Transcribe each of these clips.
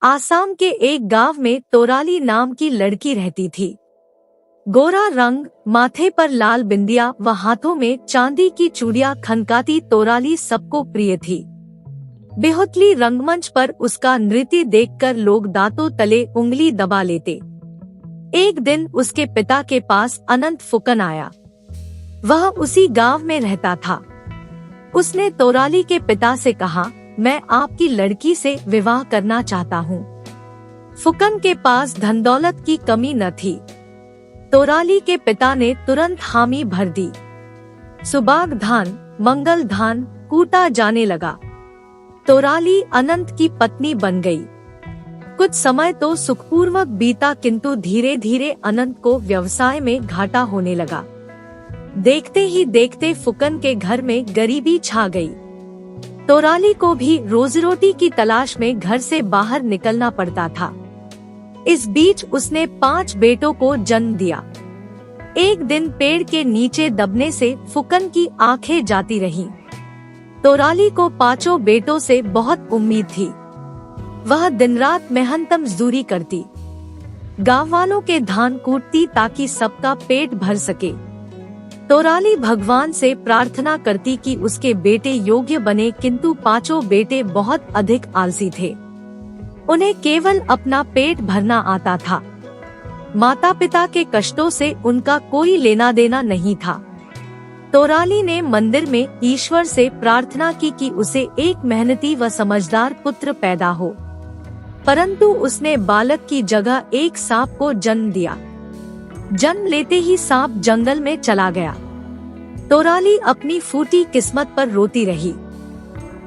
आसाम के एक गांव में तोराली नाम की लड़की रहती थी। गोरा रंग, माथे पर लाल बिंदिया व हाथों में चांदी की चूड़ियां खनकाती तोराली सबको प्रिय थी। बेहुतली रंगमंच पर उसका नृत्य देखकर लोग दांतों तले उंगली दबा लेते। एक दिन उसके पिता के पास अनंत फुकन आया। वह उसी गांव में रहता था। उसने तोराली के पिता से कहा, मैं आपकी लड़की से विवाह करना चाहता हूँ। फुकन के पास धन दौलत की कमी न थी। तोराली के पिता ने तुरंत हामी भर दी। सुबाग धान, मंगल धान कूटा जाने लगा। तोराली अनंत की पत्नी बन गई। कुछ समय तो सुखपूर्वक बीता, किंतु धीरे धीरे अनंत को व्यवसाय में घाटा होने लगा। देखते ही देखते फुकन के घर में गरीबी छा गई। तोराली को भी रोजी रोटी की तलाश में घर से बाहर निकलना पड़ता था। इस बीच उसने 5 बेटों को जन्म दिया। एक दिन पेड़ के नीचे दबने से फुकन की आंखें जाती रहीं। तोराली को 5 बेटों से बहुत उम्मीद थी। वह दिन रात मेहनत मजदूरी करती, गांव वालों के धान कूटती ताकि सबका पेट भर सके। तोराली भगवान से प्रार्थना करती कि उसके बेटे योग्य बने, किंतु 5 बेटे बहुत अधिक आलसी थे। उन्हें केवल अपना पेट भरना आता था। माता पिता के कष्टों से उनका कोई लेना देना नहीं था। तोराली ने मंदिर में ईश्वर से प्रार्थना की कि उसे एक मेहनती व समझदार पुत्र पैदा हो, परंतु उसने बालक की जगह एक सांप को जन्म दिया। जन्म लेते ही सांप जंगल में चला गया। तोराली अपनी फूटी किस्मत पर रोती रही।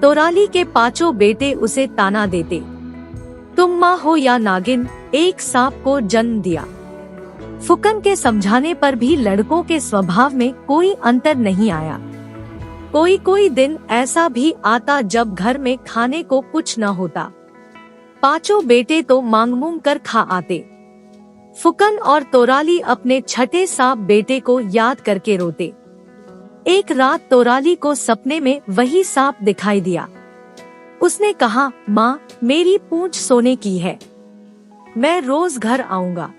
तोराली के 5 बेटे उसे ताना देते, तुम माँ हो या नागिन, एक सांप को जन्म दिया। फुकन के समझाने पर भी लड़कों के स्वभाव में कोई अंतर नहीं आया। कोई कोई दिन ऐसा भी आता जब घर में खाने को कुछ न होता। 5 बेटे तो मांग मूंग कर खा आते। फुकन और तोराली अपने छठे सांप बेटे को याद करके रोते। एक रात तोराली को सपने में वही सांप दिखाई दिया। उसने कहा, माँ, मेरी पूंछ सोने की है, मैं रोज घर आऊंगा।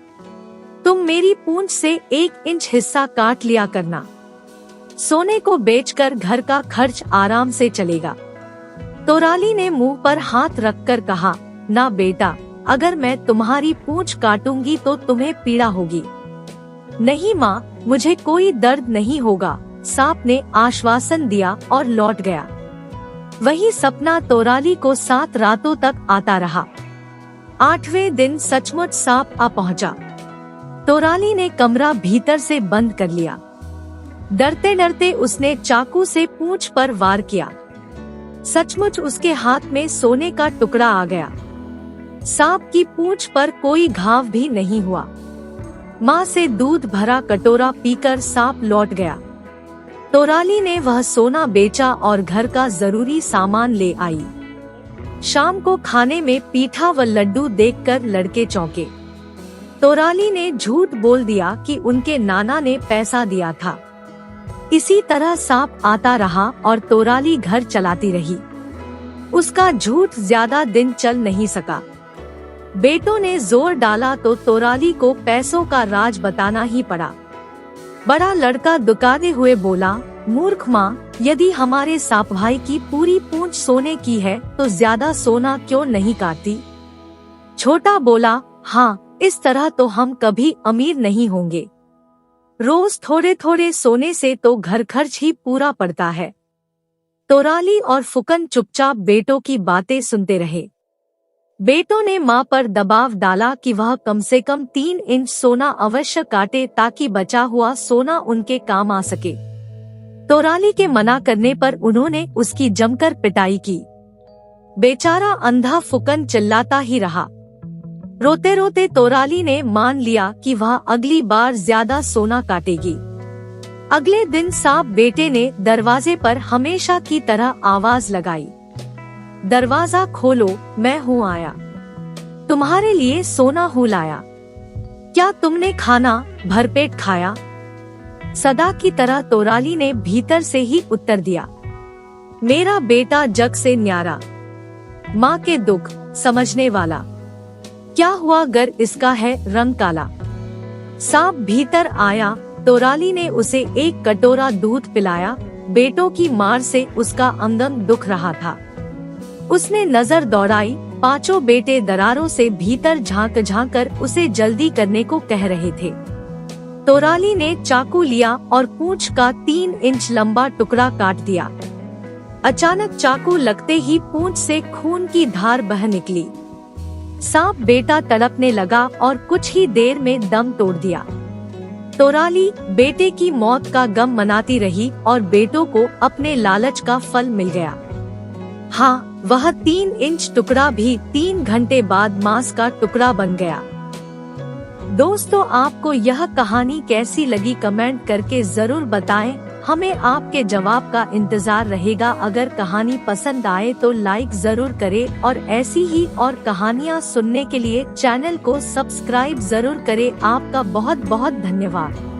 तुम मेरी पूंछ से 1 इंच हिस्सा काट लिया करना। सोने को बेचकर घर का खर्च आराम से चलेगा। तोराली ने मुंह पर हाथ रखकर कहा, ना बेटा, अगर मैं तुम्हारी पूंछ काटूंगी तो तुम्हें पीड़ा होगी। नहीं माँ, मुझे कोई दर्द नहीं होगा, सांप ने आश्वासन दिया और लौट गया। वही सपना तोराली को 7 रातों तक आता रहा। 8वें दिन सचमुच सांप आ पहुंचा। तोराली ने कमरा भीतर से बंद कर लिया। डरते डरते उसने चाकू से पूंछ पर वार किया। सचमुच उसके हाथ में सोने का टुकड़ा आ गया। सांप की पूंछ पर कोई घाव भी नहीं हुआ। माँ से दूध भरा कटोरा पीकर सांप लौट गया। तोराली ने वह सोना बेचा और घर का जरूरी सामान ले आई। शाम को खाने में पीठा व लड्डू देखकर लड़के चौंके। तोराली ने झूठ बोल दिया कि उनके नाना ने पैसा दिया था। इसी तरह सांप आता रहा और तोराली घर चलाती रही। उसका झूठ ज्यादा दिन चल नहीं सका। बेटों ने जोर डाला तो तोराली को पैसों का राज बताना ही पड़ा। बड़ा लड़का दुकाने हुए बोला, मूर्ख माँ, यदि हमारे सांप भाई की पूरी पूंछ सोने की है तो ज्यादा सोना क्यों नहीं काटती? छोटा बोला, हाँ, इस तरह तो हम कभी अमीर नहीं होंगे। रोज थोड़े थोड़े सोने से तो घर खर्च ही पूरा पड़ता है। तोराली और फुकन चुपचाप बेटों की बातें सुनते रहे। बेटों ने माँ पर दबाव डाला कि वह कम से कम 3 इंच सोना अवश्य काटे ताकि बचा हुआ सोना उनके काम आ सके। तोराली के मना करने पर उन्होंने उसकी जमकर पिटाई की। बेचारा अंधा फुकन चिल्लाता ही रहा। रोते रोते तोराली ने मान लिया कि वह अगली बार ज्यादा सोना काटेगी। अगले दिन सांप बेटे ने दरवाजे पर हमेशा की तरह आवाज लगाई, दरवाजा खोलो, मैं हूँ आया, तुम्हारे लिए सोना हूँ लाया। क्या तुमने खाना भरपेट खाया? सदा की तरह तोराली ने भीतर से ही उत्तर दिया, मेरा बेटा जग से न्यारा, माँ के दुख समझने वाला। क्या हुआ अगर इसका है रंग काला? सांप भीतर आया। तोराली ने उसे एक कटोरा दूध पिलाया। बेटों की मार से उसका अंगन दुख रहा था। उसने नजर दौड़ाई। पांचों बेटे दरारों से भीतर झांक झांक कर उसे जल्दी करने को कह रहे थे। तोराली ने चाकू लिया और पूंछ का 3 इंच लंबा टुकड़ा काट दिया। अचानक चाकू लगते ही पूंछ से खून की धार बह निकली। सांप बेटा तड़पने लगा और कुछ ही देर में दम तोड़ दिया। तोराली बेटे की मौत का गम मनाती रही और बेटों को अपने लालच का फल मिल गया। हाँ, वह 3 इंच टुकड़ा भी 3 घंटे बाद मांस का टुकड़ा बन गया। दोस्तों, आपको यह कहानी कैसी लगी कमेंट करके जरूर बताएं। हमें आपके जवाब का इंतजार रहेगा। अगर कहानी पसंद आए तो लाइक जरूर करें और ऐसी ही और कहानियाँ सुनने के लिए चैनल को सब्सक्राइब जरूर करें। आपका बहुत बहुत धन्यवाद।